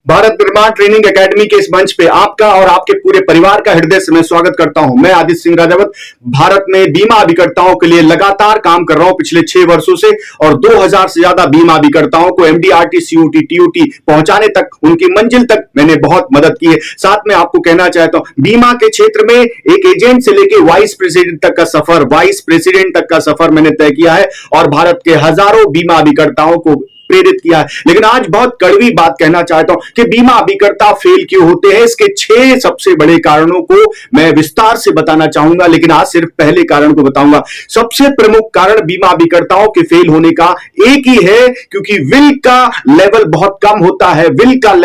भारत निर्माण training academy के इस मंच पे आपका और आपके पूरे परिवार का हृदय से मैं स्वागत करता हूं। मैं आदित्य सिंह राजावत भारत में बीमा अभिकर्ताओं के लिए लगातार काम कर रहा हूं पिछले 6 वर्षों से और 2000 से ज्यादा बीमा अभिकर्ताओं को एमडीआरटी, सीयूटी, टीयूटी पहुंचाने तक, उनकी मंजिल तक मैंने बहुत मदद की है। साथ में आपको कहना चाहता हूं, बीमा के क्षेत्र में एक एजेंट से लेकर वाइस प्रेसिडेंट तक का सफर मैंने तय किया है और भारत के हजारों बीमा अभिकर्ताओं को प्रेरित किया है। लेकिन आज बहुत कड़वी बात कहना चाहता हूं कि बीमा अभिकर्ता फेल क्यों होते हैं। इसके 6 सबसे बड़े कारणों को मैं विस्तार से बताना चाहूंगा, लेकिन आज सिर्फ पहले कारण को बताऊंगा। सबसे प्रमुख कारण बीमा अभिकर्ताओं के फेल होने का एक ही है, क्योंकि विल का लेवल बहुत कम होता है। विल के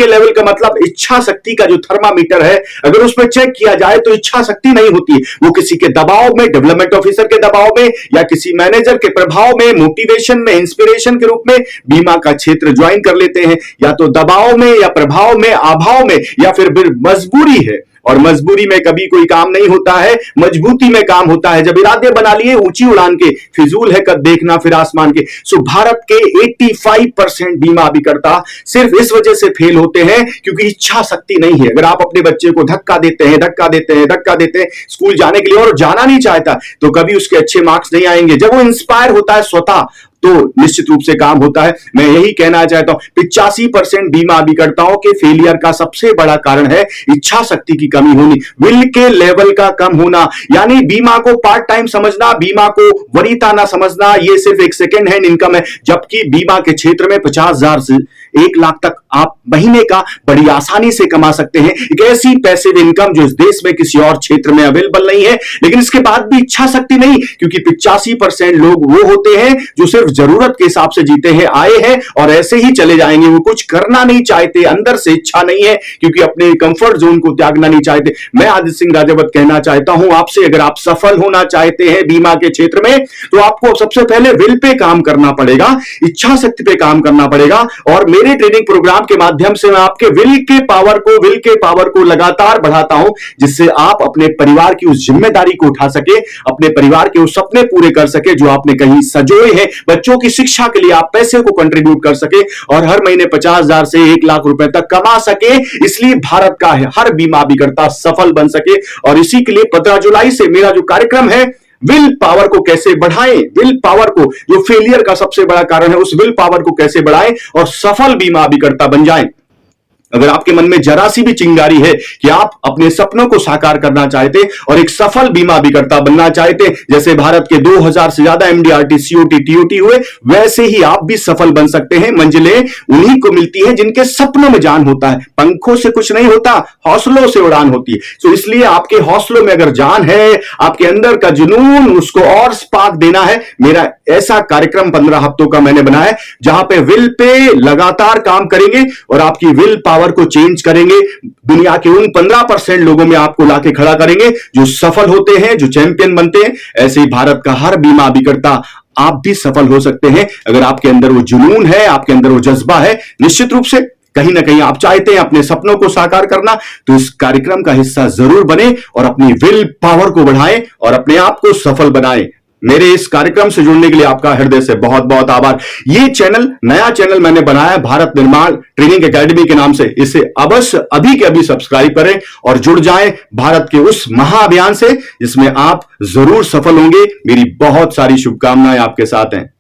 लेवल का मतलब इच्छा शक्ति का जो थर्मामीटर है, अगर उसमें चेक किया जाए तो इच्छा शक्ति नहीं होती। वो किसी के दबाव में, डेवलपमेंट ऑफिसर के दबाव में या किसी मैनेजर के प्रभाव में, मोटिवेशन में, इंस्पिरेशन के रूप में बीमा का क्षेत्र ज्वाइन कर लेते हैं। या तो दबाव में या प्रभाव में, अभाव में, या फिर मजबूरी है। और मजबूरी में कभी कोई काम नहीं होता है, मजबूती में काम होता है। जब इरादे बना लिए ऊंची उड़ान के, फिजूल है कद देखना फिर आसमान के। सो भारत के 85% बीमा अभिकर्ता सिर्फ इस वजह से फेल होते हैं क्योंकि इच्छा शक्ति नहीं है। अगर आप अपने बच्चे को धक्का देते हैं स्कूल जाने के लिए और जाना नहीं चाहता, तो कभी उसके अच्छे मार्क्स नहीं आएंगे। जब वो इंस्पायर होता है स्वतः, तो निश्चित रूप से काम होता है। मैं यही कहना चाहता हूं, 85% बीमा अभिकर्ताओं के फेलियर का सबसे बड़ा कारण है इच्छा शक्ति की कमी होनी, विल के लेवल का कम होना। यानी बीमा को पार्ट टाइम समझना, बीमा को वरीयता ना समझना, ये सिर्फ एक सेकेंड हैंड इनकम है। जबकि बीमा के क्षेत्र में 50,000 से 1 लाख तक आप महीने का बड़ी आसानी से कमा सकते हैं। एक ऐसी पैसिव इनकम जो इस देश में किसी और क्षेत्र में अवेलेबल नहीं है। लेकिन इसके बाद भी इच्छा शक्ति नहीं, क्योंकि 85% लोग वो होते हैं जो सिर्फ जरूरत के हिसाब से जीते हैं, आए हैं और ऐसे ही चले जाएंगे। वो कुछ करना नहीं चाहते, अंदर से इच्छा नहीं है, क्योंकि अपने कंफर्ट जोन को त्यागना नहीं चाहते। मैं आदित्य सिंह राजावत कहना चाहता हूं आपसे, अगर आप सफल होना चाहते हैं बीमा के क्षेत्र में, तो आपको सबसे पहले विल पे काम करना पड़ेगा, इच्छा शक्ति पे काम करना पड़ेगा। और मेरे ट्रेनिंग प्रोग्राम के माध्यम से मैं आपके विल के पावर को लगातार बढ़ाता हूं, जिससे आप अपने परिवार की उस जिम्मेदारी को उठा सके, अपने परिवार के उस सपने पूरे कर सके जो आपने कहीं सजोए हैं। बच्चों की शिक्षा के लिए आप पैसे को कंट्रीब्यूट कर सके और हर महीने 50,000 से 1 लाख रुपए तक कमा सके। इसलिए भारत का हर बीमा अभिकर्ता सफल बन सके। और इसी के लिए 15 जुलाई से मेरा जो कार्यक्रम है, विल पावर को कैसे बढ़ाएं, विल पावर को, जो फेलियर का सबसे बड़ा कारण है, उस विल पावर को कैसे बढ़ाएं और सफल बीमा अभिकर्ता बन जाएं। अगर आपके मन में जरा सी भी चिंगारी है कि आप अपने सपनों को साकार करना चाहते और एक सफल बीमा अभिकर्ता बनना चाहते, जैसे भारत के 2000 से ज्यादा एमडीआरटी, सीयूटी, टीयूटी हुए, वैसे ही आप भी सफल बन सकते हैं। मंजिलें उन्हीं को मिलती हैं जिनके सपनों में जान होता है। पंखों से कुछ नहीं होता, हौसलों से उड़ान होती है। तो इसलिए आपके हौसलों में अगर जान है, आपके अंदर का जुनून, उसको और स्पार्क देना है। मेरा ऐसा कार्यक्रम 15 हफ्तों का मैंने बनाया है, जहां पे विल पे लगातार काम करेंगे और आपकी विल पावर को चेंज करेंगे। दुनिया के उन 15% लोगों में आपको लाके खड़ा करेंगे जो सफल होते हैं, जो चैंपियन बनते हैं। ऐसे ही भारत का हर बीमा अभिकर्ता, आप भी सफल हो सकते हैं अगर आपके अंदर वो जुनून है, आपके अंदर वो जज्बा है। निश्चित रूप से कहीं ना कहीं आप चाहते हैं अपने सपनों को साकार करना, तो इस कार्यक्रम का हिस्सा जरूर बने और अपनी विल पावर को बढ़ाएं और अपने आप को सफल बनाएं। मेरे इस कार्यक्रम से जुड़ने के लिए आपका हृदय से बहुत बहुत आभार। ये चैनल, नया चैनल मैंने बनाया भारत निर्माण ट्रेनिंग एकेडमी के नाम से। इसे अवश्य अभी के अभी सब्सक्राइब करें और जुड़ जाएं भारत के उस महाअभियान से, जिसमें आप जरूर सफल होंगे। मेरी बहुत सारी शुभकामनाएं आपके साथ हैं।